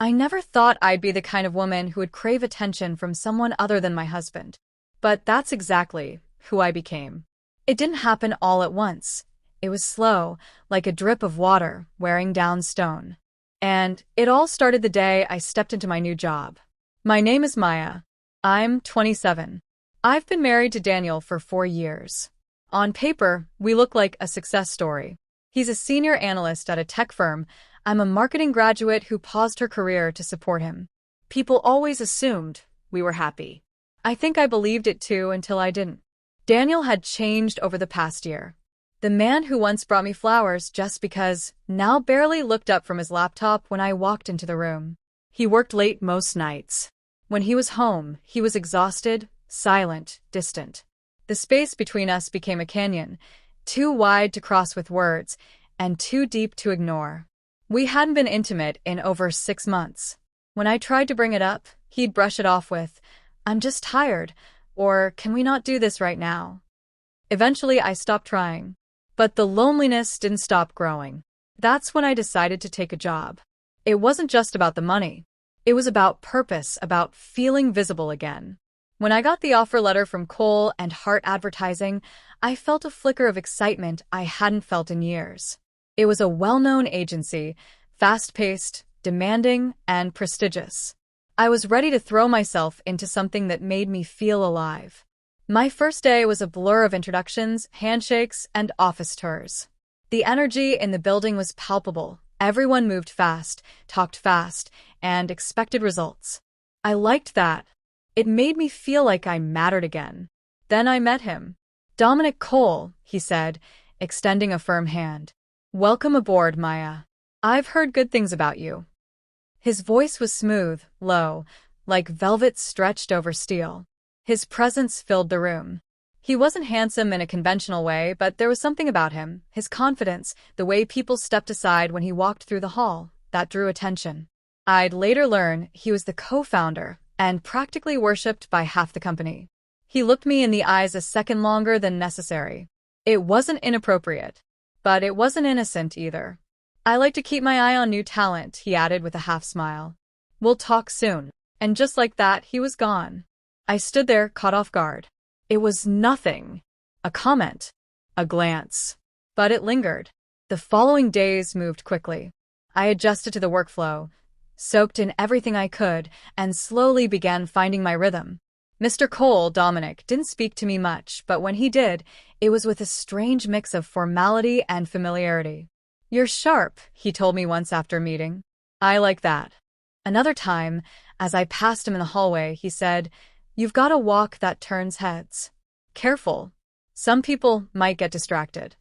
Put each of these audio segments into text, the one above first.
I never thought I'd be the kind of woman who would crave attention from someone other than my husband. But that's exactly who I became. It didn't happen all at once. It was slow, like a drip of water wearing down stone. And it all started the day I stepped into my new job. My name is Maya. I'm 27. I've been married to Daniel for 4 years. On paper, we look like a success story. He's a senior analyst at a tech firm. I'm a marketing graduate who paused her career to support him. People always assumed we were happy. I think I believed it too until I didn't. Daniel had changed over the past year. The man who once brought me flowers just because now barely looked up from his laptop when I walked into the room. He worked late most nights. When he was home, he was exhausted, silent, distant. The space between us became a canyon, too wide to cross with words, and too deep to ignore. We hadn't been intimate in over 6 months. When I tried to bring it up, he'd brush it off with, "I'm just tired," or "Can we not do this right now?" Eventually, I stopped trying. But the loneliness didn't stop growing. That's when I decided to take a job. It wasn't just about the money. It was about purpose, about feeling visible again. When I got the offer letter from Cole and Hart Advertising, I felt a flicker of excitement I hadn't felt in years. It was a well-known agency, fast-paced, demanding, and prestigious. I was ready to throw myself into something that made me feel alive. My first day was a blur of introductions, handshakes, and office tours. The energy in the building was palpable. Everyone moved fast, talked fast, and expected results. I liked that. It made me feel like I mattered again. Then I met him. "Dominic Cole," he said, extending a firm hand. "Welcome aboard, Maya. I've heard good things about you." His voice was smooth, low, like velvet stretched over steel. His presence filled the room. He wasn't handsome in a conventional way, but there was something about him, his confidence, the way people stepped aside when he walked through the hall, that drew attention. I'd later learn he was the co-founder and practically worshipped by half the company. He looked me in the eyes a second longer than necessary. It wasn't inappropriate, but it wasn't innocent either. "I like to keep my eye on new talent," he added with a half smile. "We'll talk soon." And just like that, he was gone. I stood there, caught off guard. It was nothing. A comment. A glance. But it lingered. The following days moved quickly. I adjusted to the workflow, soaked in everything I could, and slowly began finding my rhythm. Mr. Cole, Dominic, didn't speak to me much, but when he did, it was with a strange mix of formality and familiarity. "You're sharp," he told me once after a meeting. "I like that." Another time, as I passed him in the hallway, he said, "You've got a walk that turns heads. Careful. Some people might get distracted."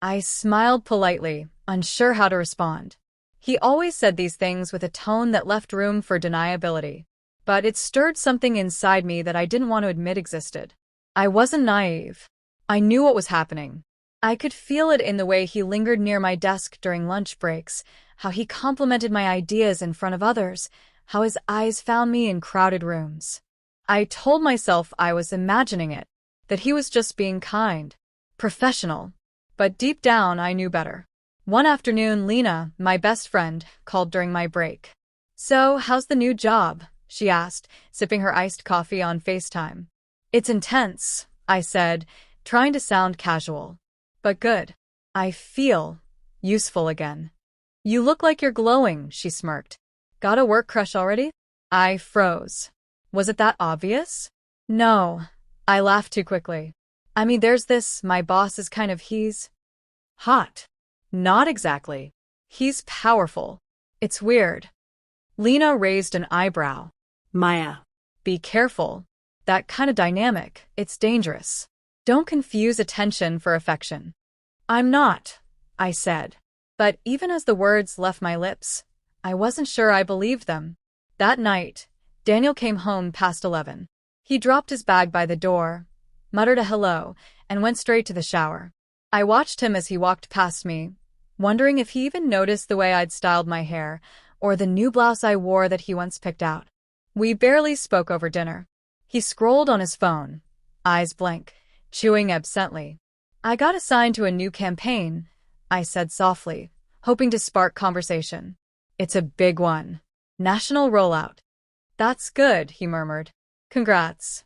I smiled politely, unsure how to respond. He always said these things with a tone that left room for deniability. But it stirred something inside me that I didn't want to admit existed. I wasn't naive. I knew what was happening. I could feel it in the way he lingered near my desk during lunch breaks, how he complimented my ideas in front of others, how his eyes found me in crowded rooms. I told myself I was imagining it, that he was just being kind, professional. But deep down, I knew better. One afternoon, Lena, my best friend, called during my break. "So, how's the new job?" she asked, sipping her iced coffee on FaceTime. "It's intense," I said, trying to sound casual. "But good. I feel useful again." "You look like you're glowing," she smirked. "Got a work crush already?" I froze. Was it that obvious? No. I laughed too quickly. I mean, there's this, my boss is he's hot. Not exactly. He's powerful. It's weird. Lena raised an eyebrow. "Maya, Be careful. That kind of dynamic, it's dangerous. Don't confuse attention for affection." "I'm not," I said. But even as the words left my lips, I wasn't sure I believed them. That night, Daniel came home past 11. He dropped his bag by the door, muttered a hello, and went straight to the shower. I watched him as he walked past me, wondering if he even noticed the way I'd styled my hair, or the new blouse I wore that he once picked out. We barely spoke over dinner. He scrolled on his phone, eyes blank, chewing absently. "I got assigned to a new campaign," I said softly, hoping to spark conversation. "It's a big one." National rollout. That's good, he murmured. Congrats.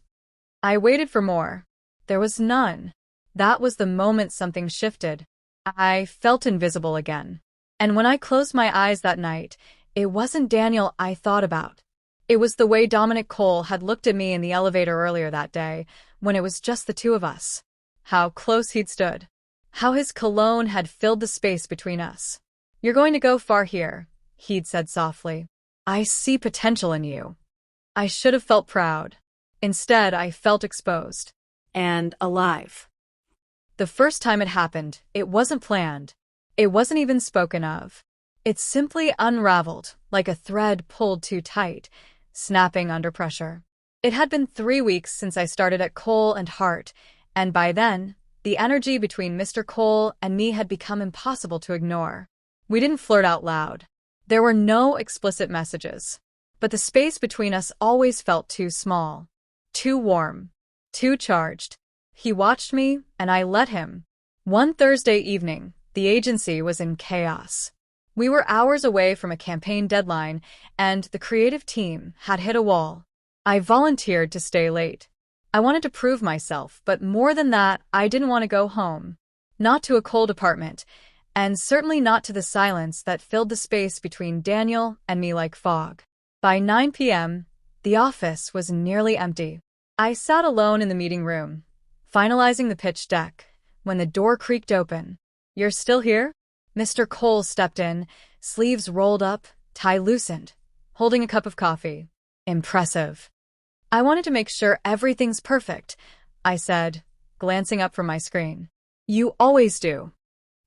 I waited for more. There was none. That was the moment something shifted. I felt invisible again. And when I closed my eyes that night, it wasn't Daniel I thought about. It was the way Dominic Cole had looked at me in the elevator earlier that day, when it was just the two of us. How close he'd stood. How his cologne had filled the space between us. You're going to go far here, he'd said softly. I see potential in you. I should have felt proud. Instead, I felt exposed. And alive. The first time it happened, it wasn't planned. It wasn't even spoken of. It simply unraveled, like a thread pulled too tight, snapping under pressure. It had been 3 weeks since I started at Cole and Hart, and by then, the energy between Mr. Cole and me had become impossible to ignore. We didn't flirt out loud. There were no explicit messages. But the space between us always felt too small. Too warm. Too charged. He watched me, and I let him. One Thursday evening, the agency was in chaos. We were hours away from a campaign deadline, and the creative team had hit a wall. I volunteered to stay late. I wanted to prove myself, but more than that, I didn't want to go home. Not to a cold apartment, and certainly not to the silence that filled the space between Daniel and me like fog. By 9 p.m., the office was nearly empty. I sat alone in the meeting room, finalizing the pitch deck, when the door creaked open. You're still here? Mr. Cole stepped in, sleeves rolled up, tie loosened, holding a cup of coffee. Impressive. I wanted to make sure everything's perfect, I said, glancing up from my screen. You always do.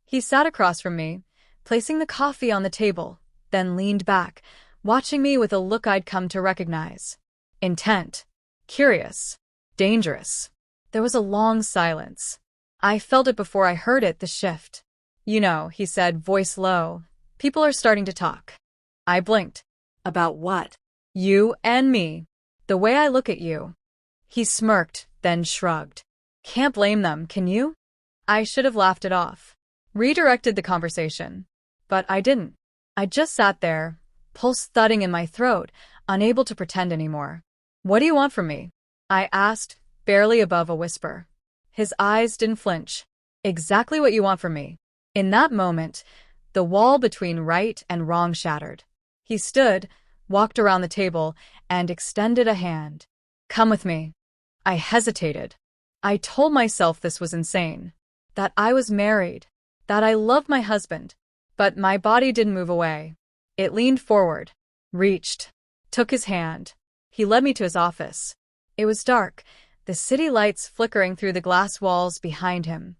He sat across from me, placing the coffee on the table, then leaned back, watching me with a look I'd come to recognize. Intent. Curious. Dangerous. There was a long silence. I felt it before I heard it, the shift. You know, he said, voice low. People are starting to talk. I blinked. About what? You and me. The way I look at you. He smirked, then shrugged. Can't blame them, can you? I should have laughed it off. Redirected the conversation. But I didn't. I just sat there, pulse thudding in my throat, unable to pretend anymore. What do you want from me? I asked, barely above a whisper. His eyes didn't flinch. Exactly what you want from me. In that moment, the wall between right and wrong shattered. He stood, walked around the table, and extended a hand. Come with me. I hesitated. I told myself this was insane. That I was married. That I loved my husband. But my body didn't move away. It leaned forward, reached, took his hand. He led me to his office. It was dark, the city lights flickering through the glass walls behind him.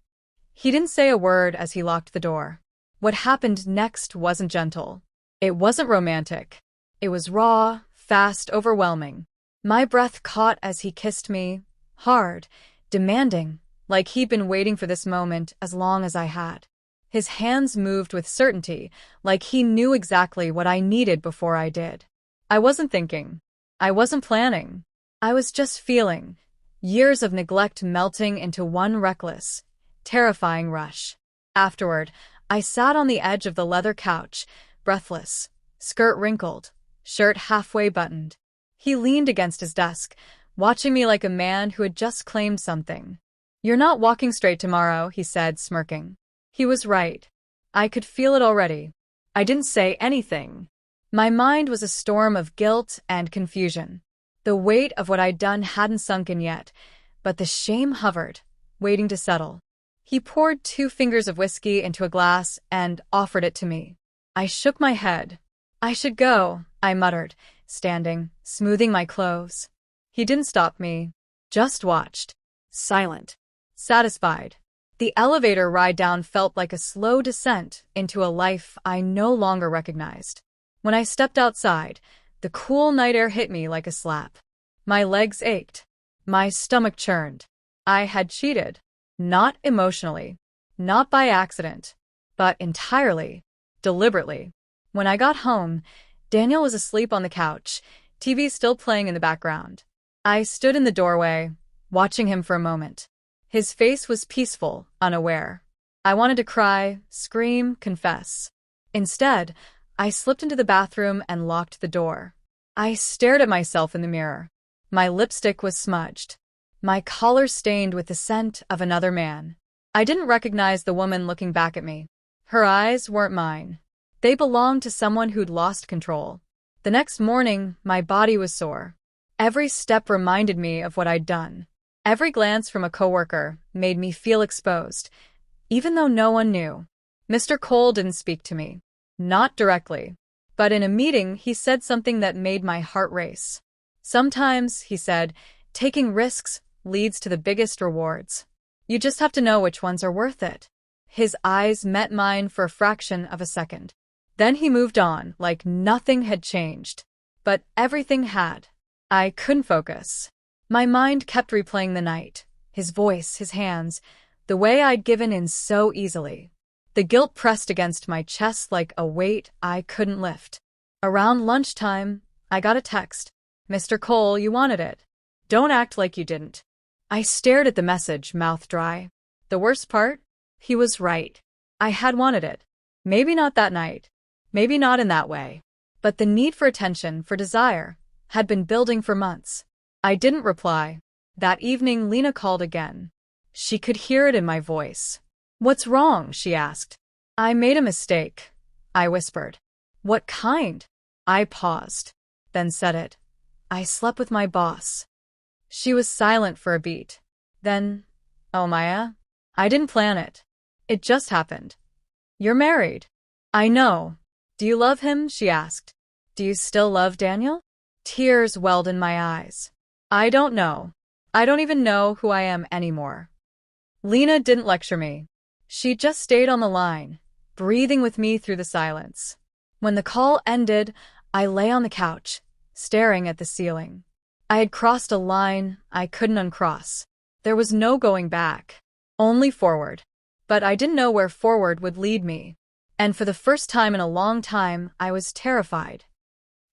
He didn't say a word as he locked the door. What happened next wasn't gentle. It wasn't romantic. It was raw, fast, overwhelming. My breath caught as he kissed me, hard, demanding, like he'd been waiting for this moment as long as I had. His hands moved with certainty, like he knew exactly what I needed before I did. I wasn't thinking. I wasn't planning. I was just feeling. Years of neglect melting into one reckless, terrifying rush. Afterward, I sat on the edge of the leather couch, breathless, skirt wrinkled, shirt halfway buttoned. He leaned against his desk, watching me like a man who had just claimed something. You're not walking straight tomorrow, he said, smirking. He was right. I could feel it already. I didn't say anything. My mind was a storm of guilt and confusion. The weight of what I'd done hadn't sunk in yet, but the shame hovered, waiting to settle. He poured 2 fingers of whiskey into a glass and offered it to me. I shook my head. I should go, I muttered, standing, smoothing my clothes. He didn't stop me, just watched. Silent. Satisfied. The elevator ride down felt like a slow descent into a life I no longer recognized. When I stepped outside, the cool night air hit me like a slap. My legs ached. My stomach churned. I had cheated. Not emotionally. Not by accident. But entirely. Deliberately. When I got home, Daniel was asleep on the couch, TV still playing in the background. I stood in the doorway, watching him for a moment. His face was peaceful, unaware. I wanted to cry, scream, confess. Instead, I slipped into the bathroom and locked the door. I stared at myself in the mirror. My lipstick was smudged. My collar stained with the scent of another man. I didn't recognize the woman looking back at me. Her eyes weren't mine. They belonged to someone who'd lost control. The next morning, my body was sore. Every step reminded me of what I'd done. Every glance from a coworker made me feel exposed, even though no one knew. Mr. Cole didn't speak to me. Not directly. But in a meeting, he said something that made my heart race. Sometimes, he said, taking risks leads to the biggest rewards. You just have to know which ones are worth it. His eyes met mine for a fraction of a second. Then he moved on, like nothing had changed. But everything had. I couldn't focus. My mind kept replaying the night, his voice, his hands, the way I'd given in so easily. The guilt pressed against my chest like a weight I couldn't lift. Around lunchtime, I got a text. Mr. Cole, you wanted it. Don't act like you didn't. I stared at the message, mouth dry. The worst part? He was right. I had wanted it. Maybe not that night. Maybe not in that way. But the need for attention, for desire, had been building for months. I didn't reply. That evening, Lena called again. She could hear it in my voice. What's wrong? She asked. I made a mistake, I whispered. What kind? I paused, then said it. I slept with my boss. She was silent for a beat. Then, oh Maya, I didn't plan it. It just happened. You're married. I know. Do you love him? She asked. Do you still love Daniel? Tears welled in my eyes. I don't know. I don't even know who I am anymore. Lena didn't lecture me. She just stayed on the line, breathing with me through the silence. When the call ended, I lay on the couch, staring at the ceiling. I had crossed a line I couldn't uncross. There was no going back, only forward. But I didn't know where forward would lead me. And for the first time in a long time, I was terrified.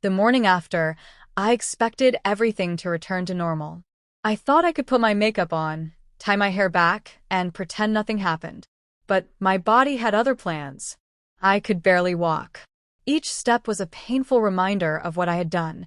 The morning after, I expected everything to return to normal. I thought I could put my makeup on, tie my hair back, and pretend nothing happened. But my body had other plans. I could barely walk. Each step was a painful reminder of what I had done,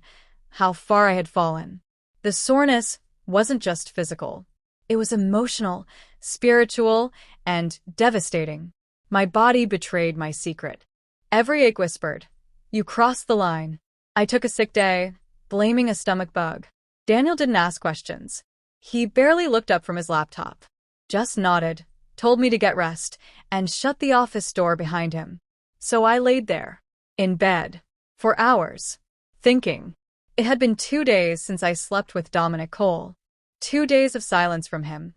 how far I had fallen. The soreness wasn't just physical. It was emotional, spiritual, and devastating. My body betrayed my secret. Every ache whispered, "You crossed the line." I took a sick day, blaming a stomach bug. Daniel didn't ask questions. He barely looked up from his laptop, just nodded, told me to get rest, and shut the office door behind him. So I laid there, in bed, for hours, thinking. It had been 2 days since I slept with Dominic Cole. 2 days of silence from him.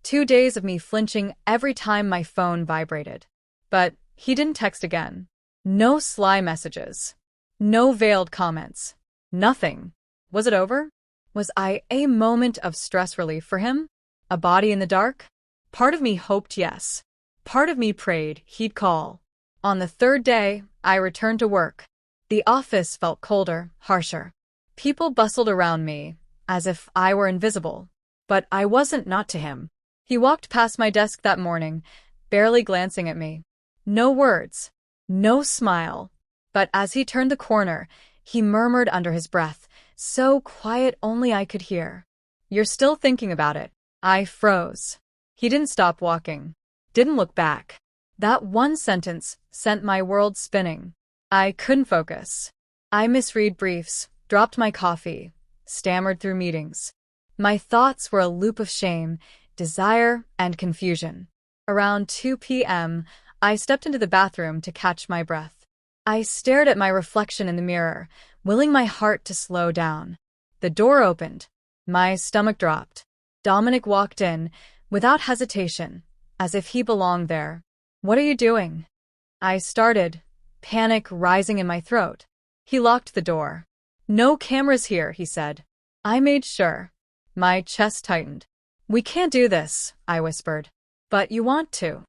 2 days of me flinching every time my phone vibrated. But he didn't text again. No sly messages. No veiled comments. Nothing. Was it over? Was I a moment of stress relief for him? A body in the dark? Part of me hoped yes. Part of me prayed he'd call. On the 3rd day, I returned to work. The office felt colder, harsher. People bustled around me, as if I were invisible. But I wasn't, not to him. He walked past my desk that morning, barely glancing at me. No words. No smile. But as he turned the corner, he murmured under his breath, so quiet only I could hear. "You're still thinking about it." I froze. He didn't stop walking. Didn't look back. That one sentence sent my world spinning. I couldn't focus. I misread briefs, dropped my coffee, stammered through meetings. My thoughts were a loop of shame, desire, and confusion. Around 2 p.m., I stepped into the bathroom to catch my breath. I stared at my reflection in the mirror, willing my heart to slow down. The door opened. My stomach dropped. Dominic walked in, without hesitation, as if he belonged there. "What are you doing?" I started, panic rising in my throat. He locked the door. "No cameras here," he said. I made sure. My chest tightened. "We can't do this," I whispered. "But you want to."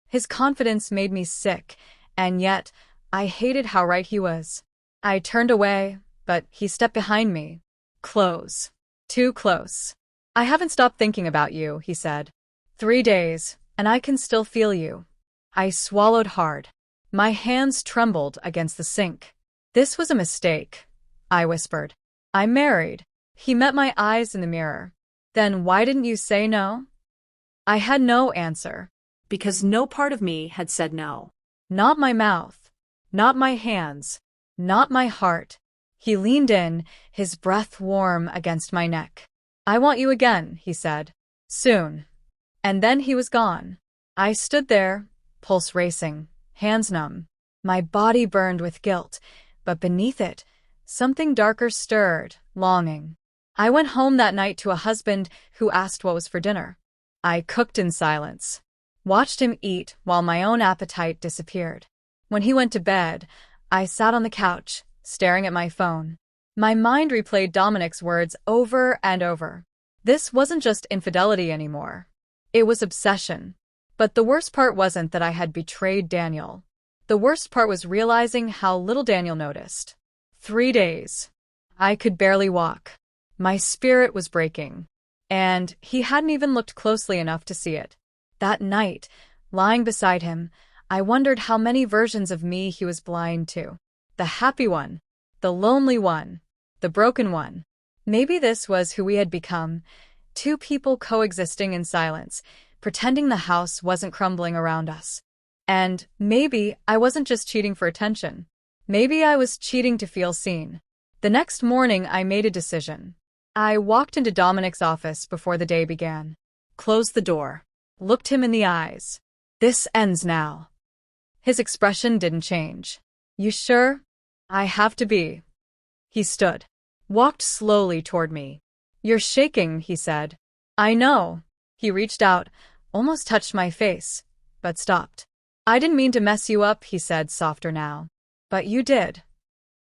His confidence made me sick, and yet I hated how right he was. I turned away, but he stepped behind me. Close. Too close. "I haven't stopped thinking about you," he said. 3 days, and I can still feel you. I swallowed hard. My hands trembled against the sink. This was a mistake, I whispered. I'm married. He met my eyes in the mirror. Then why didn't you say no? I had no answer. Because no part of me had said no. Not my mouth. Not my hands. Not my heart. He leaned in, his breath warm against my neck. I want you again, he said. Soon. And then he was gone. I stood there, pulse racing, hands numb. My body burned with guilt, but beneath it, something darker stirred, longing. I went home that night to a husband who asked what was for dinner. I cooked in silence, watched him eat while my own appetite disappeared. When he went to bed, I sat on the couch, staring at my phone. My mind replayed Dominic's words over and over. This wasn't just infidelity anymore. It was obsession. But the worst part wasn't that I had betrayed Daniel. The worst part was realizing how little Daniel noticed. 3 days. I could barely walk. My spirit was breaking. And he hadn't even looked closely enough to see it. That night, lying beside him, I wondered how many versions of me he was blind to. The happy one, the lonely one, the broken one. Maybe this was who we had become, two people coexisting in silence, pretending the house wasn't crumbling around us. And maybe I wasn't just cheating for attention. Maybe I was cheating to feel seen. The next morning, I made a decision. I walked into Dominic's office before the day began, closed the door, looked him in the eyes. This ends now. His expression didn't change. You sure? I have to be. He stood, walked slowly toward me. You're shaking, he said. I know. He reached out, almost touched my face, but stopped. I didn't mean to mess you up, he said, softer now. But you did.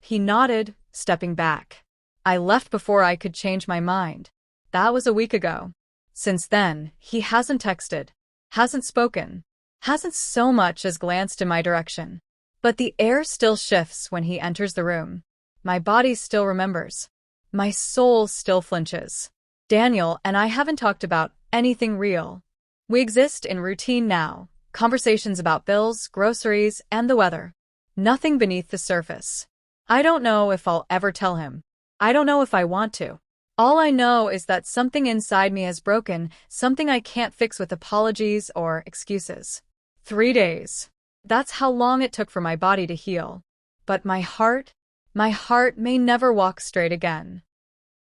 He nodded, stepping back. I left before I could change my mind. That was a week ago. Since then, he hasn't texted, hasn't spoken, hasn't so much as glanced in my direction. But the air still shifts when he enters the room. My body still remembers. My soul still flinches. Daniel and I haven't talked about anything real. We exist in routine now, conversations about bills, groceries, and the weather. Nothing beneath the surface. I don't know if I'll ever tell him. I don't know if I want to. All I know is that something inside me has broken, something I can't fix with apologies or excuses. 3 days. That's how long it took for my body to heal. But my heart may never walk straight again.